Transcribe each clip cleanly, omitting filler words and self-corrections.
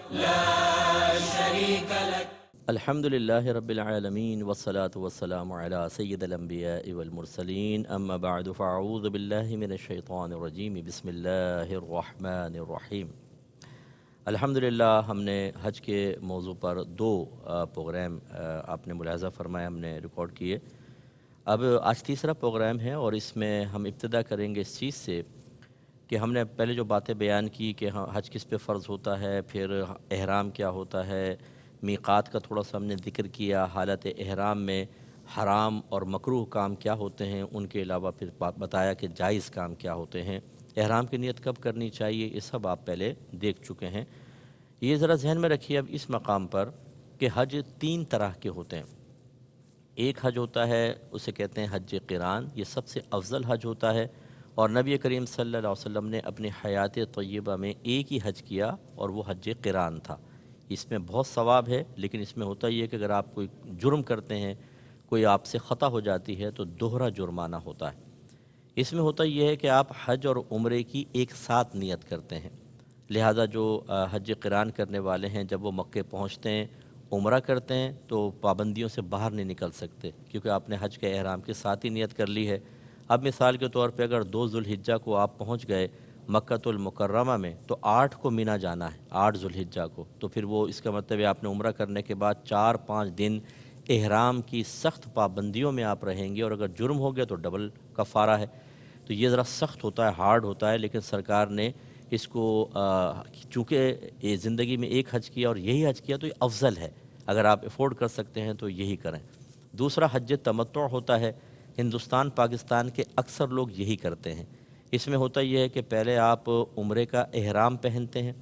لا شريك لك. الحمد لله رب العالمين والصلاة والسلام على سيد الأنبياء والمرسلين أما بعد فأعوذ بالله من الشيطان الرجيم بسم الله الرحمن الرحیم. الحمدللہ ہم نے حج کے موضوع پر دو پروگرام آپ نے ملاحظہ فرمایا ہم نے ریکارڈ کیے. اب آج تیسرا پروگرام ہے اور اس میں ہم ابتدا کریں گے اس چیز سے کہ ہم نے پہلے جو باتیں بیان کی کہ حج کس پہ فرض ہوتا ہے، پھر احرام کیا ہوتا ہے، میقات کا تھوڑا سا ہم نے ذکر کیا، حالت احرام میں حرام اور مکروہ کام کیا ہوتے ہیں، ان کے علاوہ پھر بتایا کہ جائز کام کیا ہوتے ہیں، احرام کی نیت کب کرنی چاہیے، یہ سب آپ پہلے دیکھ چکے ہیں. یہ ذرا ذہن میں رکھیے اب اس مقام پر کہ حج تین طرح کے ہوتے ہیں. ایک حج ہوتا ہے اسے کہتے ہیں حج قران، یہ سب سے افضل حج ہوتا ہے اور نبی کریم صلی اللہ علیہ وسلم نے اپنی حیات طیبہ میں ایک ہی حج کیا اور وہ حج قران تھا. اس میں بہت ثواب ہے، لیکن اس میں ہوتا یہ ہے کہ اگر آپ کوئی جرم کرتے ہیں، کوئی آپ سے خطا ہو جاتی ہے تو دوہرا جرمانہ ہوتا ہے. اس میں ہوتا یہ ہے کہ آپ حج اور عمرے کی ایک ساتھ نیت کرتے ہیں. لہذا جو حج قران کرنے والے ہیں جب وہ مکے پہنچتے ہیں، عمرہ کرتے ہیں تو پابندیوں سے باہر نہیں نکل سکتے، کیونکہ آپ نے حج کے احرام کے ساتھ ہی نیت کر لی ہے. اب مثال کے طور پہ اگر 2 ذوالحجہ کو آپ پہنچ گئے مکۃ المکرمہ میں تو 8 کو مینا جانا ہے، 8 ذوالحجہ کو، تو پھر وہ اس کا مطلب ہے آپ نے عمرہ کرنے کے بعد 4-5 دن احرام کی سخت پابندیوں میں آپ رہیں گے، اور اگر جرم ہو گیا تو ڈبل کفارہ ہے. تو یہ ذرا سخت ہوتا ہے، ہارڈ ہوتا ہے، لیکن سرکار نے اس کو چونکہ یہ زندگی میں ایک حج کیا اور یہی حج کیا تو یہ افضل ہے، اگر آپ افورڈ کر سکتے ہیں تو یہی کریں. دوسرا حج تمتع ہوتا ہے، ہندوستان پاکستان کے اکثر لوگ یہی کرتے ہیں. اس میں ہوتا یہ ہے کہ پہلے آپ عمرے کا احرام پہنتے ہیں،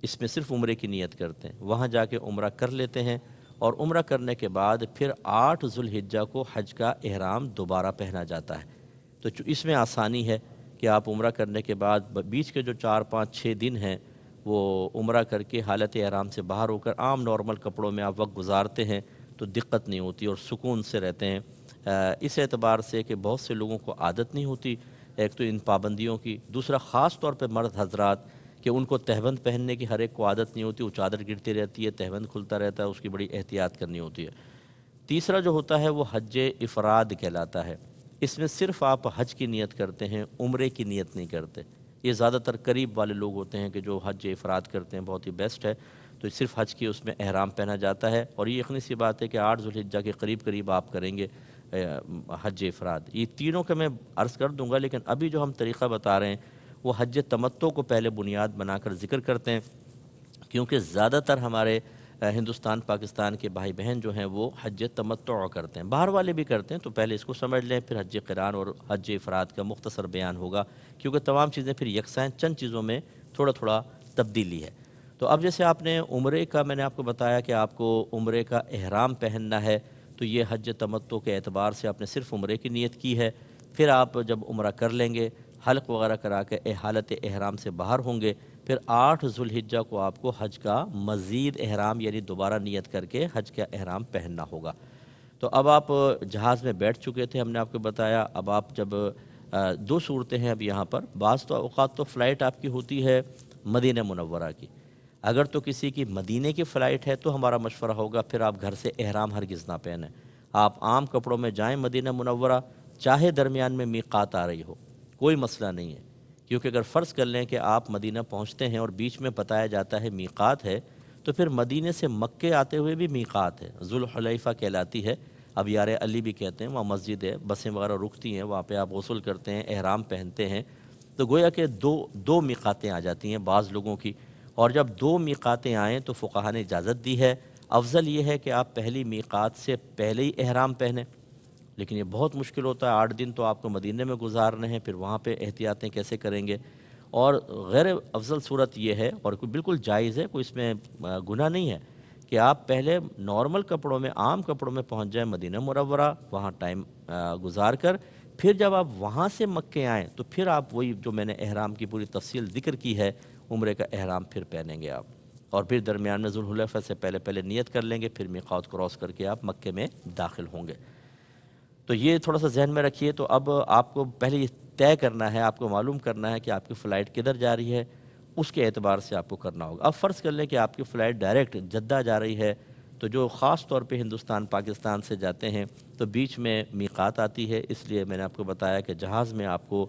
اس میں صرف عمرے کی نیت کرتے ہیں، وہاں جا کے عمرہ کر لیتے ہیں اور عمرہ کرنے کے بعد پھر 8 ذوالحجہ کو حج کا احرام دوبارہ پہنا جاتا ہے. تو اس میں آسانی ہے کہ آپ عمرہ کرنے کے بعد بیچ کے جو 4-5-6 دن ہیں وہ عمرہ کر کے حالت احرام سے باہر ہو کر عام نارمل کپڑوں میں آپ وقت گزارتے ہیں تو دقت نہیں ہوتی اور سکون سے رہتے ہیں. اس اعتبار سے کہ بہت سے لوگوں کو عادت نہیں ہوتی ایک تو ان پابندیوں کی، دوسرا خاص طور پہ مرد حضرات کہ ان کو تہبند پہننے کی ہر ایک کو عادت نہیں ہوتی، وہ چادر گرتی رہتی ہے، تہبند کھلتا رہتا ہے، اس کی بڑی احتیاط کرنی ہوتی ہے. تیسرا جو ہوتا ہے وہ حج افراد کہلاتا ہے، اس میں صرف آپ حج کی نیت کرتے ہیں، عمرے کی نیت نہیں کرتے. یہ زیادہ تر قریب والے لوگ ہوتے ہیں کہ جو حج افراد کرتے ہیں، بہت ہی بیسٹ ہے. تو صرف حج کی اس میں احرام پہنا جاتا ہے اور یہ یقینی سی بات ہے کہ 8 ذوالحجہ کے قریب آپ کریں گے حج افراد. یہ تینوں کا میں عرض کر دوں گا، لیکن ابھی جو ہم طریقہ بتا رہے ہیں وہ حج تمتع کو پہلے بنیاد بنا کر ذکر کرتے ہیں، کیونکہ زیادہ تر ہمارے ہندوستان پاکستان کے بھائی بہن جو ہیں وہ حج تمتع کرتے ہیں، باہر والے بھی کرتے ہیں. تو پہلے اس کو سمجھ لیں، پھر حج قران اور حج افراد کا مختصر بیان ہوگا، کیونکہ تمام چیزیں پھر یکساں ہیں، چند چیزوں میں تھوڑا تبدیلی ہے. تو اب جیسے آپ نے عمرے کا میں نے آپ کو بتایا کہ آپ کو عمرے کا احرام پہننا ہے، تو یہ حج تمتع کے اعتبار سے آپ نے صرف عمرے کی نیت کی ہے. پھر آپ جب عمرہ کر لیں گے، حلق وغیرہ کرا کے حالت احرام سے باہر ہوں گے، پھر 8 ذوالحجہ کو آپ کو حج کا مزید احرام یعنی دوبارہ نیت کر کے حج کا احرام پہننا ہوگا. تو اب آپ جہاز میں بیٹھ چکے تھے، ہم نے آپ کو بتایا. اب آپ جب 2 صورتیں ہیں اب یہاں پر، بعض تو اوقات تو فلائٹ آپ کی ہوتی ہے مدینہ منورہ کی. اگر تو کسی کی مدینے کی فلائٹ ہے تو ہمارا مشورہ ہوگا پھر آپ گھر سے احرام ہرگز نہ پہنیں، آپ عام کپڑوں میں جائیں مدینہ منورہ، چاہے درمیان میں میقات آ رہی ہو، کوئی مسئلہ نہیں ہے. کیونکہ اگر فرض کر لیں کہ آپ مدینہ پہنچتے ہیں اور بیچ میں بتایا جاتا ہے میقات ہے، تو پھر مدینے سے مکے آتے ہوئے بھی میقات ہے، ذوالحلیفہ کہلاتی ہے. اب یار علی بھی کہتے ہیں، وہاں مسجد ہے، بسیں وغیرہ رکتی ہیں، وہاں پہ آپ غسل کرتے ہیں، احرام پہنتے ہیں. تو گویا کہ دو میقاتیں آ جاتی ہیں بعض لوگوں کی. اور جب 2 میقاتیں آئیں تو فقہا نے اجازت دی ہے، افضل یہ ہے کہ آپ پہلی میقات سے پہلے ہی احرام پہنیں. لیکن یہ بہت مشکل ہوتا ہے، 8 دن تو آپ کو مدینے میں گزارنے ہیں، پھر وہاں پہ احتیاطیں کیسے کریں گے. اور غیر افضل صورت یہ ہے اور بالکل جائز ہے، کوئی اس میں گناہ نہیں ہے، کہ آپ پہلے نارمل کپڑوں میں عام کپڑوں میں پہنچ جائیں مدینہ منورہ، وہاں ٹائم گزار کر پھر جب آپ وہاں سے مکے آئیں تو پھر آپ وہی جو میں نے احرام کی پوری تفصیل ذکر کی ہے، عمرے کا احرام پھر پہنیں گے آپ، اور پھر درمیان میں ذوالحلیفہ سے پہلے نیت کر لیں گے، پھر میقات کراس کر کے آپ مکے میں داخل ہوں گے. تو یہ تھوڑا سا ذہن میں رکھیے. تو اب آپ کو پہلے یہ طے کرنا ہے، آپ کو معلوم کرنا ہے کہ آپ کی فلائٹ کدھر جا رہی ہے اس کے اعتبار سے آپ کو کرنا ہوگا۔ اب فرض کر لیں کہ آپ کی فلائٹ ڈائریکٹ جدہ جا رہی ہے، تو جو خاص طور پہ ہندوستان پاکستان سے جاتے ہیں تو بیچ میں میقات آتی ہے، اس لیے میں نے آپ کو بتایا کہ جہاز میں آپ کو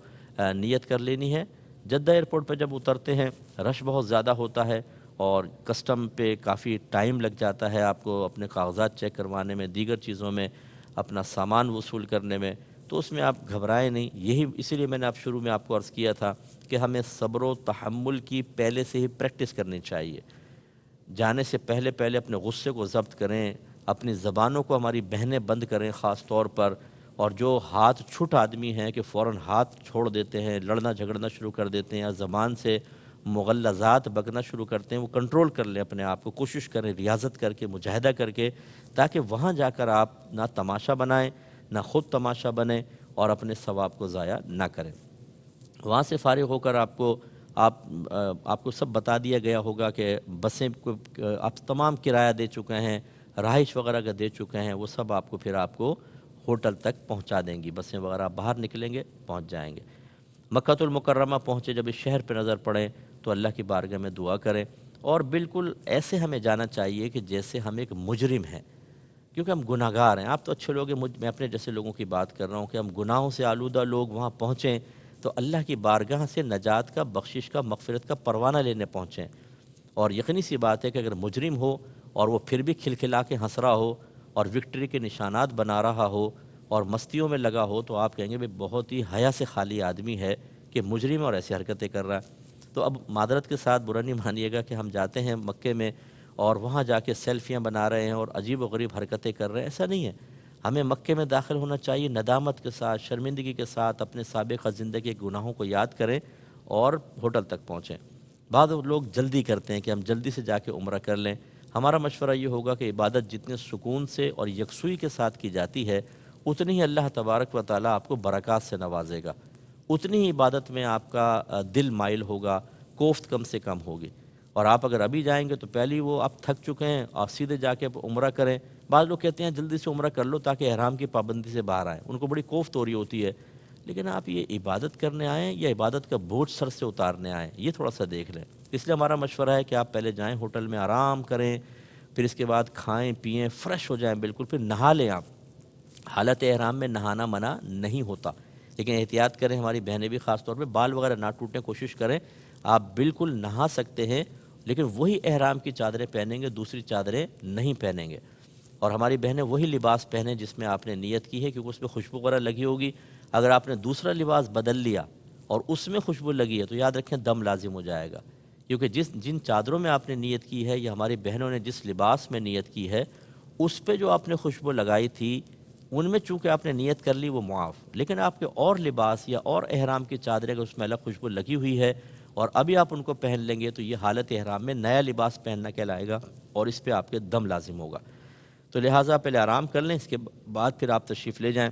نیت کر لینی ہے۔ جدہ ایئرپورٹ پہ جب اترتے ہیں رش بہت زیادہ ہوتا ہے اور کسٹم پہ کافی ٹائم لگ جاتا ہے آپ کو اپنے کاغذات چیک کروانے میں، دیگر چیزوں میں، اپنا سامان وصول کرنے میں، تو اس میں آپ گھبرائیں نہیں۔ اسی لیے میں نے شروع میں آپ کو عرض کیا تھا کہ ہمیں صبر و تحمل کی پہلے سے ہی پریکٹس کرنی چاہیے۔ جانے سے پہلے اپنے غصے کو ضبط کریں، اپنی زبانوں کو ہماری بہنیں بند کریں خاص طور پر، اور جو ہاتھ چھٹ آدمی ہیں کہ فوراً ہاتھ چھوڑ دیتے ہیں، لڑنا جھگڑنا شروع کر دیتے ہیں یا زبان سے مغلظات بکنا شروع کرتے ہیں، وہ کنٹرول کر لیں اپنے آپ کو، کوشش کریں ریاضت کر کے، مجاہدہ کر کے، تاکہ وہاں جا کر آپ نہ تماشا بنائیں، نہ خود تماشا بنیں اور اپنے ثواب کو ضائع نہ کریں۔ وہاں سے فارغ ہو کر آپ کو سب بتا دیا گیا ہوگا کہ بسیں کو آپ تمام کرایہ دے چکے ہیں، رہائش وغیرہ کا دے چکے ہیں، وہ سب آپ کو ہوٹل تک پہنچا دیں گی، بسیں وغیرہ باہر نکلیں گے پہنچ جائیں گے۔ مکۃ المکرمہ پہنچے جب اس شہر پہ نظر پڑے تو اللہ کی بارگاہ میں دعا کریں، اور بالکل ایسے ہمیں جانا چاہیے کہ جیسے ہم ایک مجرم ہیں، کیونکہ ہم گناہ گار ہیں۔ آپ تو اچھے لوگ ہیں، میں اپنے جیسے لوگوں کی بات کر رہا ہوں کہ ہم گناہوں سے آلودہ لوگ وہاں پہنچیں تو اللہ کی بارگاہ سے نجات کا، بخشش کا، مغفرت کا پروانہ لینے پہنچیں۔ اور یقینی سی بات ہے کہ اگر مجرم ہو اور وہ پھر بھی کھلکھلا کے ہنس رہا ہو اور وکٹری کے نشانات بنا رہا ہو اور مستیوں میں لگا ہو تو آپ کہیں گے بہت ہی حیا سے خالی آدمی ہے کہ مجرم اور ایسی حرکتیں کر رہا ہے۔ تو اب معذرت کے ساتھ برا نہیں مانیے گا کہ ہم جاتے ہیں مکے میں اور وہاں جا کے سیلفیاں بنا رہے ہیں اور عجیب و غریب حرکتیں کر رہے ہیں، ایسا نہیں ہے۔ ہمیں مکے میں داخل ہونا چاہیے ندامت کے ساتھ، شرمندگی کے ساتھ، اپنے سابقہ زندگی کے گناہوں کو یاد کریں اور ہوٹل تک پہنچیں۔ بعض لوگ جلدی کرتے ہیں کہ ہم جلدی سے جا کے عمرہ کر لیں۔ ہمارا مشورہ یہ ہوگا کہ عبادت جتنے سکون سے اور یکسوئی کے ساتھ کی جاتی ہے اتنی ہی اللہ تبارک و تعالیٰ آپ کو برکات سے نوازے گا، اتنی ہی عبادت میں آپ کا دل مائل ہوگا، کوفت کم سے کم ہوگی۔ اور آپ اگر ابھی جائیں گے تو پہلے وہ آپ تھک چکے ہیں اور سیدھے جا کے عمرہ کریں۔ بعض لوگ کہتے ہیں جلدی سے عمرہ کر لو تاکہ احرام کی پابندی سے باہر آئیں، ان کو بڑی کوفت ہو رہی ہوتی ہے، لیکن آپ یہ عبادت کرنے آئیں یا عبادت کا بوجھ سر سے اتارنے آئیں، یہ تھوڑا سا دیکھ لیں۔ اس لیے ہمارا مشورہ ہے کہ آپ پہلے جائیں ہوٹل میں آرام کریں، پھر اس کے بعد کھائیں پئیں، فریش ہو جائیں بالکل، پھر نہا لیں۔ آپ حالت احرام میں نہانا منع نہیں ہوتا، لیکن احتیاط کریں، ہماری بہنیں بھی خاص طور پہ بال وغیرہ نہ ٹوٹیں، کوشش کریں۔ آپ بالکل نہا سکتے ہیں لیکن وہی احرام کی چادریں پہنیں گے، دوسری چادریں نہیں پہنیں گے، اور ہماری بہنیں وہی لباس پہنیں جس میں آپ نے نیت کی ہے، کیونکہ اس میں خوشبو وغیرہ لگی ہوگی۔ اگر آپ نے دوسرا لباس بدل لیا اور اس میں خوشبو لگی ہے تو یاد رکھیں دم لازم ہو جائے گا، کیونکہ جن چادروں میں آپ نے نیت کی ہے یا ہماری بہنوں نے جس لباس میں نیت کی ہے اس پہ جو آپ نے خوشبو لگائی تھی ان میں چونکہ آپ نے نیت کر لی وہ معاف، لیکن آپ کے اور لباس یا اور احرام کی چادریں اگر اس میں الگ خوشبو لگی ہوئی ہے اور ابھی آپ ان کو پہن لیں گے تو یہ حالت احرام میں نیا لباس پہننا کہلائے گا اور اس پہ آپ کے دم لازم ہوگا۔ تو لہٰذا پہلے آرام کر لیں، اس کے بعد پھر آپ تشریف لے جائیں۔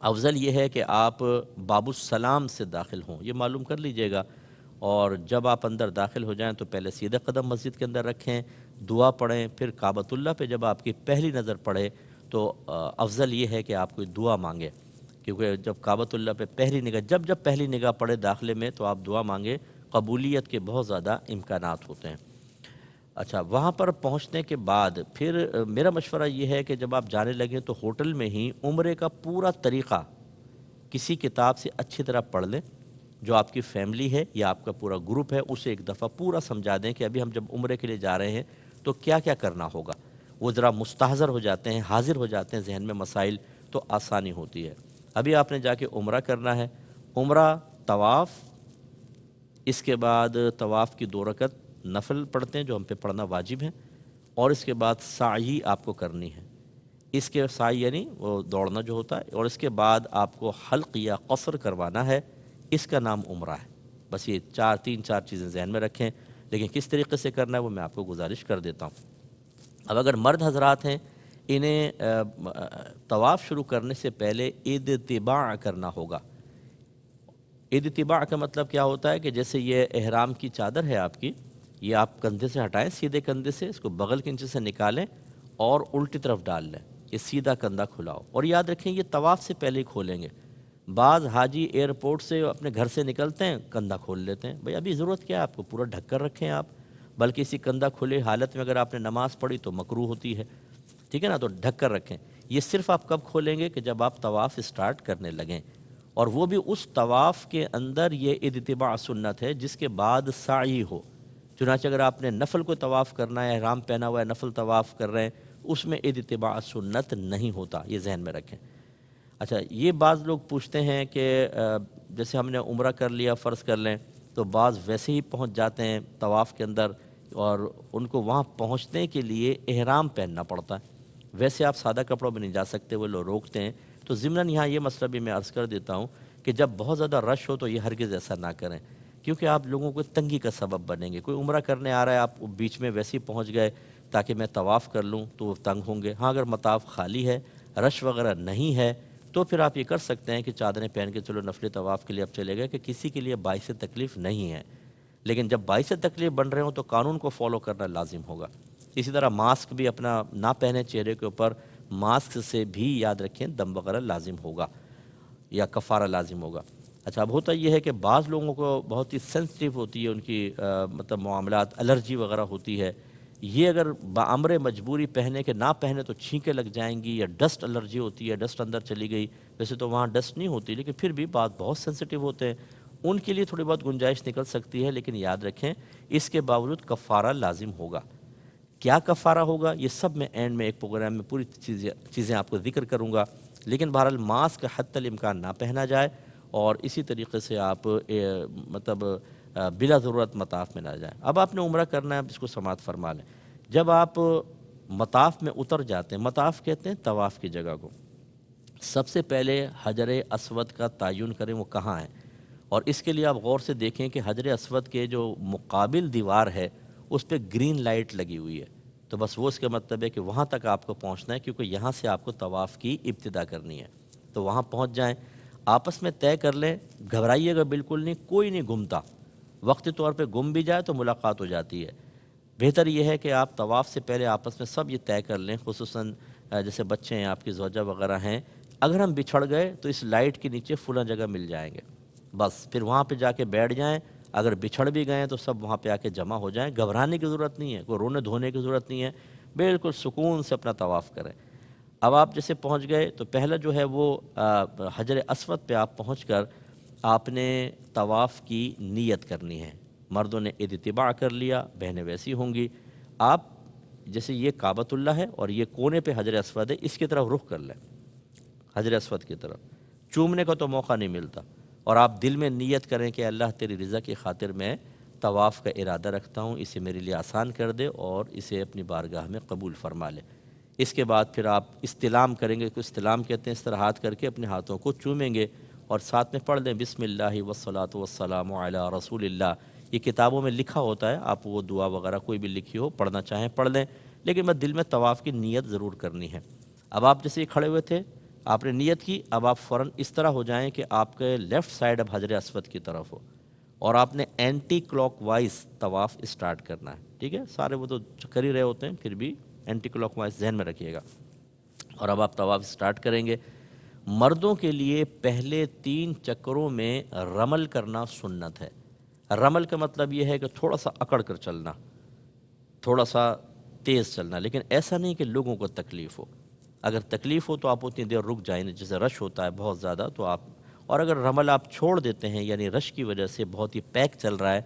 افضل یہ ہے کہ آپ باب السلام سے داخل ہوں، یہ معلوم کر لیجئے گا، اور جب آپ اندر داخل ہو جائیں تو پہلے سیدھے قدم مسجد کے اندر رکھیں، دعا پڑھیں، پھر کعبۃ اللہ پہ جب آپ کی پہلی نظر پڑے تو افضل یہ ہے کہ آپ کوئی دعا مانگیں، کیونکہ جب کعبۃ اللہ پہ پہلی نگاہ جب پہلی نگاہ پڑے داخلے میں تو آپ دعا مانگیں، قبولیت کے بہت زیادہ امکانات ہوتے ہیں۔ اچھا، وہاں پر پہنچنے کے بعد پھر میرا مشورہ یہ ہے کہ جب آپ جانے لگیں تو ہوٹل میں ہی عمرے کا پورا طریقہ کسی کتاب سے اچھی طرح پڑھ لیں، جو آپ کی فیملی ہے یا آپ کا پورا گروپ ہے اسے ایک دفعہ پورا سمجھا دیں کہ ابھی ہم جب عمرے کے لیے جا رہے ہیں تو کیا کیا کرنا ہوگا، وہ ذرا مستحضر ہو جاتے ہیں، حاضر ہو جاتے ہیں ذہن میں مسائل، تو آسانی ہوتی ہے۔ ابھی آپ نے جا کے عمرہ کرنا ہے، عمرہ، طواف، اس کے بعد طواف کی 2 رکعت نفل پڑھتے ہیں جو ہم پہ پڑھنا واجب ہے، اور اس کے بعد سعی آپ کو کرنی ہے، اس کے سعی یعنی وہ دوڑنا جو ہوتا ہے، اور اس کے بعد آپ کو حلق یا قصر کروانا ہے، اس کا نام عمرہ ہے۔ بس یہ 3-4 چیزیں ذہن میں رکھیں، لیکن کس طریقے سے کرنا ہے وہ میں آپ کو گزارش کر دیتا ہوں۔ اب اگر مرد حضرات ہیں انہیں طواف شروع کرنے سے پہلے اتباع کرنا ہوگا۔ اتباع کا مطلب کیا ہوتا ہے کہ جیسے یہ احرام کی چادر ہے آپ کی، یہ آپ کندھے سے ہٹائیں، سیدھے کندھے سے اس کو بغل کے نیچے سے نکالیں اور الٹی طرف ڈال لیں، یہ سیدھا کندھا کھلاؤ، اور یاد رکھیں یہ طواف سے پہلے ہی کھولیں گے۔ بعض حاجی ایئرپورٹ سے اپنے گھر سے نکلتے ہیں کندھا کھول لیتے ہیں، بھئی ابھی ضرورت کیا ہے آپ کو، پورا ڈھک کر رکھیں آپ، بلکہ اسی کندھا کھلے حالت میں اگر آپ نے نماز پڑھی تو مکروہ ہوتی ہے، ٹھیک ہے نا، تو ڈھک کر رکھیں۔ یہ صرف آپ کب کھولیں گے کہ جب آپ طواف اسٹارٹ کرنے لگیں، اور وہ بھی اس طواف کے اندر یہ اتباع سنت ہے جس کے بعد سعی ہو۔ چنانچہ اگر آپ نے نفل کو طواف کرنا ہے، احرام پہنا ہوا ہے، نفل طواف کر رہے ہیں، اس میں اتباع سنت نہیں ہوتا، یہ ذہن میں رکھیں۔ اچھا، یہ بعض لوگ پوچھتے ہیں کہ جیسے ہم نے عمرہ کر لیا فرض کر لیں، تو بعض ویسے ہی پہنچ جاتے ہیں طواف کے اندر، اور ان کو وہاں پہنچنے کے لیے احرام پہننا پڑتا ہے، ویسے آپ سادہ کپڑوں میں نہیں جا سکتے، وہ لوگ روکتے ہیں۔ تو ضمناً یہاں یہ مسئلہ بھی میں عرض کر دیتا ہوں کہ جب بہت زیادہ رش ہو تو یہ ہرگز ایسا نہ کریں، کیونکہ آپ لوگوں کو تنگی کا سبب بنیں گے۔ کوئی عمرہ کرنے آ رہا ہے، آپ بیچ میں ویسے ہی پہنچ گئے تاکہ میں طواف کر لوں، تو وہ تنگ ہوں گے۔ ہاں، اگر مطاف خالی ہے، رش وغیرہ نہیں ہے، تو پھر آپ یہ کر سکتے ہیں کہ چادریں پہن کے چلو نفلی طواف کے لیے اب چلے گئے، کہ کسی کے لیے باعث تکلیف نہیں ہے۔ لیکن جب باعث تکلیف بن رہے ہوں تو قانون کو فالو کرنا لازم ہوگا۔ اسی طرح ماسک بھی اپنا نہ پہنے چہرے کے اوپر، ماسک سے بھی یاد رکھیں دم وغیرہ لازم ہوگا یا کفارہ لازم ہوگا۔ اچھا، اب ہوتا یہ ہے کہ بعض لوگوں کو بہت ہی سینسٹیو ہوتی ہے ان کی مطلب معاملات، الرجی وغیرہ ہوتی ہے، یہ اگر بامر مجبوری پہنے کے نہ پہنے تو چھینکیں لگ جائیں گی، یا ڈسٹ الرجی ہوتی ہے، ڈسٹ اندر چلی گئی، ویسے تو وہاں ڈسٹ نہیں ہوتی لیکن پھر بھی بات بہت سینسٹیو ہوتے ہیں، ان کے لیے تھوڑی بہت گنجائش نکل سکتی ہے، لیکن یاد رکھیں اس کے باوجود کفارہ لازم ہوگا۔ کیا کفارہ ہوگا یہ سب میں اینڈ میں ایک پروگرام میں پوری چیزیں آپ کو ذکر کروں گا، لیکن بہرحال ماسک حتی الامکان نہ پہنا جائے، اور اسی طریقے سے آپ مطلب بلا ضرورت مطاف میں نہ جائیں۔ اب آپ نے عمرہ کرنا ہے، اب اس کو سماعت فرما لیں۔ جب آپ مطاف میں اتر جاتے ہیں، مطاف کہتے ہیں طواف کی جگہ کو، سب سے پہلے حجر اسود کا تعین کریں وہ کہاں ہے، اور اس کے لیے آپ غور سے دیکھیں کہ حجر اسود کے جو مقابل دیوار ہے اس پہ گرین لائٹ لگی ہوئی ہے، تو بس وہ اس کا مطلب ہے کہ وہاں تک آپ کو پہنچنا ہے، کیونکہ یہاں سے آپ کو طواف کی ابتدا کرنی ہے، تو وہاں پہنچ جائیں۔ آپس میں طے کر لیں، گھبرائیے گا بالکل نہیں، کوئی نہیں گھومتا، وقتی طور پہ گم بھی جائے تو ملاقات ہو جاتی ہے۔ بہتر یہ ہے کہ آپ طواف سے پہلے آپس میں سب یہ طے کر لیں، خصوصاً جیسے بچے ہیں، آپ کی زوجہ وغیرہ ہیں، اگر ہم بچھڑ گئے تو اس لائٹ کے نیچے فلاں جگہ مل جائیں گے، بس پھر وہاں پہ جا کے بیٹھ جائیں۔ اگر بچھڑ بھی گئے تو سب وہاں پہ آ کے جمع ہو جائیں، گھبرانے کی ضرورت نہیں ہے، کوئی رونے دھونے کی ضرورت نہیں ہے، بالکل سکون سے اپنا طواف کریں۔ اب آپ جیسے پہنچ گئے تو پہلا جو ہے وہ حجر اسود پہ آپ پہنچ کر آپ نے طواف کی نیت کرنی ہے۔ مردوں نے اتباع کر لیا، بہنیں ویسی ہوں گی۔ آپ جیسے یہ کعبۃ اللہ ہے اور یہ کونے پہ حجر اسود ہے، اس کی طرف رخ کر لیں، حجر اسود کی طرف۔ چومنے کا تو موقع نہیں ملتا، اور آپ دل میں نیت کریں کہ اللہ تیری رضا کی خاطر میں طواف کا ارادہ رکھتا ہوں، اسے میرے لیے آسان کر دے اور اسے اپنی بارگاہ میں قبول فرما لے۔ اس کے بعد پھر آپ استلام کریں گے، کو استلام کہتے ہیں، اس طرح ہاتھ کر کے اپنے ہاتھوں کو چومیں گے، اور ساتھ میں پڑھ دیں بسم اللہ والصلاۃ والسلام علی رسول اللہ۔ یہ کتابوں میں لکھا ہوتا ہے، آپ وہ دعا وغیرہ کوئی بھی لکھی ہو پڑھنا چاہیں پڑھ لیں، لیکن میں دل میں طواف کی نیت ضرور کرنی ہے۔ اب آپ جیسے کھڑے ہوئے تھے، آپ نے نیت کی، اب آپ فوراً اس طرح ہو جائیں کہ آپ کے لیفٹ سائڈ اب حجر اسود کی طرف ہو، اور آپ نے اینٹی کلاک وائز طواف اسٹارٹ کرنا ہے، ٹھیک ہے؟ سارے وہ تو کر ہی رہے ہوتے ہیں، پھر بھی اینٹی کلاک وائز ذہن میں رکھیے گا۔ اور اب آپ طواف اسٹارٹ کریں گے۔ مردوں کے لیے پہلے 3 چکروں میں رمل کرنا سنت ہے۔ رمل کا مطلب یہ ہے کہ تھوڑا سا اکڑ کر چلنا، تھوڑا سا تیز چلنا، لیکن ایسا نہیں کہ لوگوں کو تکلیف ہو۔ اگر تکلیف ہو تو آپ اتنی دیر رک جائیں، جیسے رش ہوتا ہے بہت زیادہ تو آپ، اور اگر رمل آپ چھوڑ دیتے ہیں یعنی رش کی وجہ سے بہت ہی پیک چل رہا ہے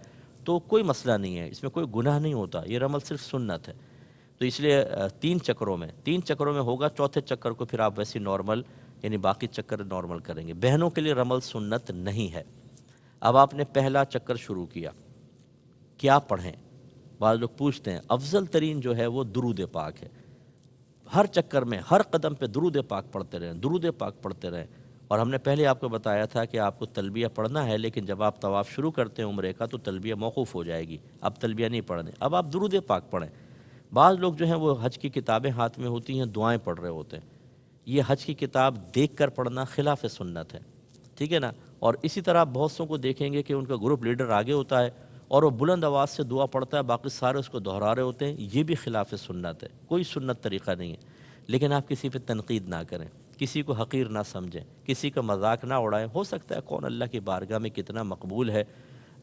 تو کوئی مسئلہ نہیں ہے، اس میں کوئی گناہ نہیں ہوتا، یہ رمل صرف سنت ہے۔ تو اس لیے 3 چکروں میں ہوگا، چوتھے چکر کو پھر آپ ویسے نارمل یعنی باقی چکر نارمل کریں گے۔ بہنوں کے لیے رمل سنت نہیں ہے۔ اب آپ نے پہلا چکر شروع کیا، کیا پڑھیں؟ بعض لوگ پوچھتے ہیں، افضل ترین جو ہے وہ درود پاک ہے۔ ہر چکر میں ہر قدم پہ درود پاک پڑھتے رہیں، درود پاک پڑھتے رہیں۔ اور ہم نے پہلے آپ کو بتایا تھا کہ آپ کو تلبیہ پڑھنا ہے، لیکن جب آپ طواف شروع کرتے ہیں عمرے کا تو تلبیہ موقوف ہو جائے گی، اب تلبیہ نہیں پڑھنے، اب آپ درود پاک پڑھیں۔ بعض لوگ جو ہیں وہ حج کی کتابیں ہاتھ میں ہوتی ہیں، دعائیں پڑھ رہے ہوتے ہیں، یہ حج کی کتاب دیکھ کر پڑھنا خلاف سنت ہے، ٹھیک ہے نا؟ اور اسی طرح آپ بہت سوں کو دیکھیں گے کہ ان کا گروپ لیڈر آگے ہوتا ہے اور وہ بلند آواز سے دعا پڑھتا ہے، باقی سارے اس کو دہرا رہے ہوتے ہیں، یہ بھی خلاف سنت ہے، کوئی سنت طریقہ نہیں ہے۔ لیکن آپ کسی پہ تنقید نہ کریں، کسی کو حقیر نہ سمجھیں، کسی کا مذاق نہ اڑائیں، ہو سکتا ہے کون اللہ کی بارگاہ میں کتنا مقبول ہے،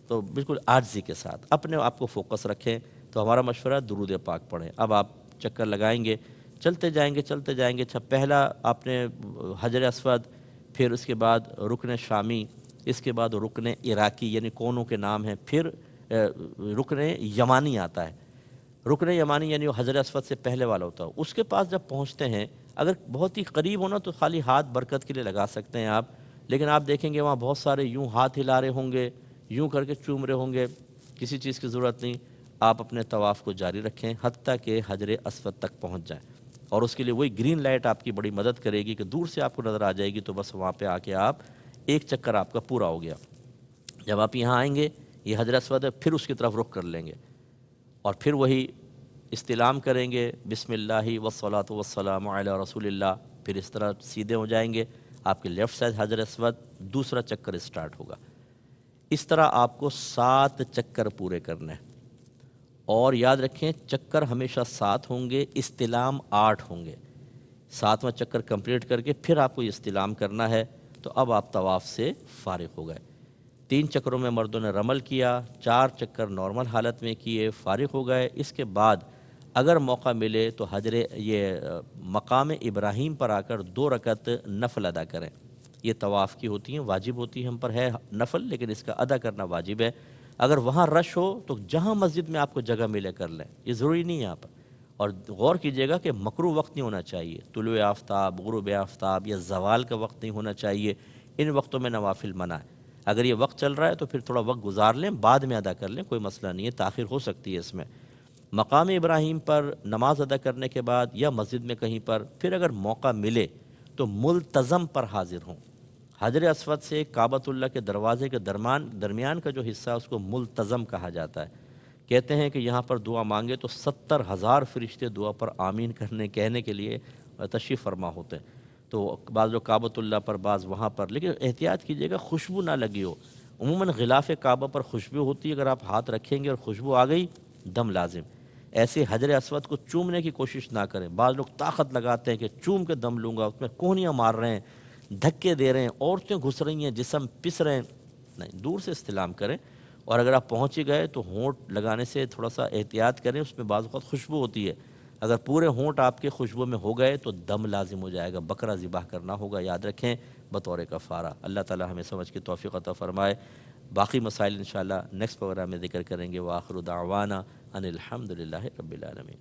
تو بالکل عاجزی کے ساتھ اپنے آپ کو فوکس رکھیں۔ تو ہمارا مشورہ درود پاک پڑھیں۔ اب آپ چکر لگائیں گے، چلتے جائیں گے۔ اچھا، پہلا آپ نے حجر اسود، پھر اس کے بعد رکن شامی، اس کے بعد رکن عراقی یعنی کونوں کے نام ہیں، پھر رکن یمانی آتا ہے۔ رکن یمانی یعنی وہ حجر اسود سے پہلے والا ہوتا ہے۔ اس کے پاس جب پہنچتے ہیں، اگر بہت ہی قریب ہونا تو خالی ہاتھ برکت کے لیے لگا سکتے ہیں آپ، لیکن آپ دیکھیں گے وہاں بہت سارے یوں ہاتھ ہلا رہے ہوں گے، یوں کر کے چوم رہے ہوں گے، کسی چیز کی ضرورت نہیں۔ آپ اپنے طواف کو جاری رکھیں حتیٰ کہ حجر اسود تک پہنچ جائیں، اور اس کے لیے وہی گرین لائٹ آپ کی بڑی مدد کرے گی کہ دور سے آپ کو نظر آ جائے گی، تو بس وہاں پہ آ کے آپ ایک چکر آپ کا پورا ہو گیا۔ جب آپ یہاں آئیں گے، یہ حجر اسود ہے، پھر اس کی طرف رخ کر لیں گے، اور پھر وہی استلام کریں گے، بسم اللہ والصلاۃ والسلام علی رسول اللہ، پھر اس طرح سیدھے ہو جائیں گے، آپ کے لیفٹ سائڈ حجر اسود، دوسرا چکر اسٹارٹ ہوگا۔ اس طرح آپ کو 7 چکر پورے کرنے ہیں، اور یاد رکھیں چکر ہمیشہ 7 ہوں گے، استلام 8 ہوں گے۔ 7واں چکر کمپلیٹ کر کے پھر آپ کو یہ استلام کرنا ہے، تو اب آپ طواف سے فارغ ہو گئے۔ 3 چکروں میں مردوں نے رمل کیا، 4 چکر نارمل حالت میں کیے، فارغ ہو گئے۔ اس کے بعد اگر موقع ملے تو مقام ابراہیم پر آ کر 2 رکعت نفل ادا کریں۔ یہ طواف کی ہوتی ہیں، واجب ہوتی ہیں، ہم پر ہے نفل، لیکن اس کا ادا کرنا واجب ہے۔ اگر وہاں رش ہو تو جہاں مسجد میں آپ کو جگہ ملے کر لیں، یہ ضروری نہیں ہے آپ، اور غور کیجیے گا کہ مکروہ وقت نہیں ہونا چاہیے، طلوع آفتاب، غروب آفتاب یا زوال کا وقت نہیں ہونا چاہیے، ان وقتوں میں نوافل منع ہے۔ اگر یہ وقت چل رہا ہے تو پھر تھوڑا وقت گزار لیں، بعد میں ادا کر لیں، کوئی مسئلہ نہیں ہے، تاخیر ہو سکتی ہے اس میں۔ مقام ابراہیم پر نماز ادا کرنے کے بعد یا مسجد میں کہیں پر پھر اگر موقع ملے تو ملتزم پر حاضر ہوں۔ حجر اسود سے کعبۃ اللہ کے دروازے کے درمیان کا جو حصہ ہے اس کو ملتزم کہا جاتا ہے۔ کہتے ہیں کہ یہاں پر دعا مانگے تو 70,000 فرشتے دعا پر آمین کہنے کے لیے تشریف فرما ہوتے ہیں۔ تو بعض لوگ کعبۃ اللہ پر، بعض وہاں پر، لیکن احتیاط کیجیے گا خوشبو نہ لگی ہو۔ عموماً غلاف کعبہ پر خوشبو ہوتی ہے، اگر آپ ہاتھ رکھیں گے اور خوشبو آ گئی، دم لازم۔ ایسے حجر اسود کو چومنے کی کوشش نہ کریں۔ بعض لوگ طاقت لگاتے ہیں کہ چوم کے دم لوں گا، اس میں کونیاں مار رہے ہیں، دھکے دے رہے ہیں، عورتیں گھس رہی ہیں، جسم پس رہے ہیں، نہیں، دور سے استلام کریں۔ اور اگر آپ پہنچ ہی گئے تو ہونٹ لگانے سے تھوڑا سا احتیاط کریں، اس میں بعض اوقات خوشبو ہوتی ہے، اگر پورے ہونٹ آپ کے خوشبو میں ہو گئے تو دم لازم ہو جائے گا، بکرا ذبح کرنا ہوگا، یاد رکھیں، بطور کفارہ۔ اللہ تعالی ہمیں سمجھ کی توفیق عطا فرمائے۔ باقی مسائل انشاءاللہ نیکسٹ پروگرام میں ذکر کریں گے۔ وآخر دعوانا ان الحمد للہ رب العالمین۔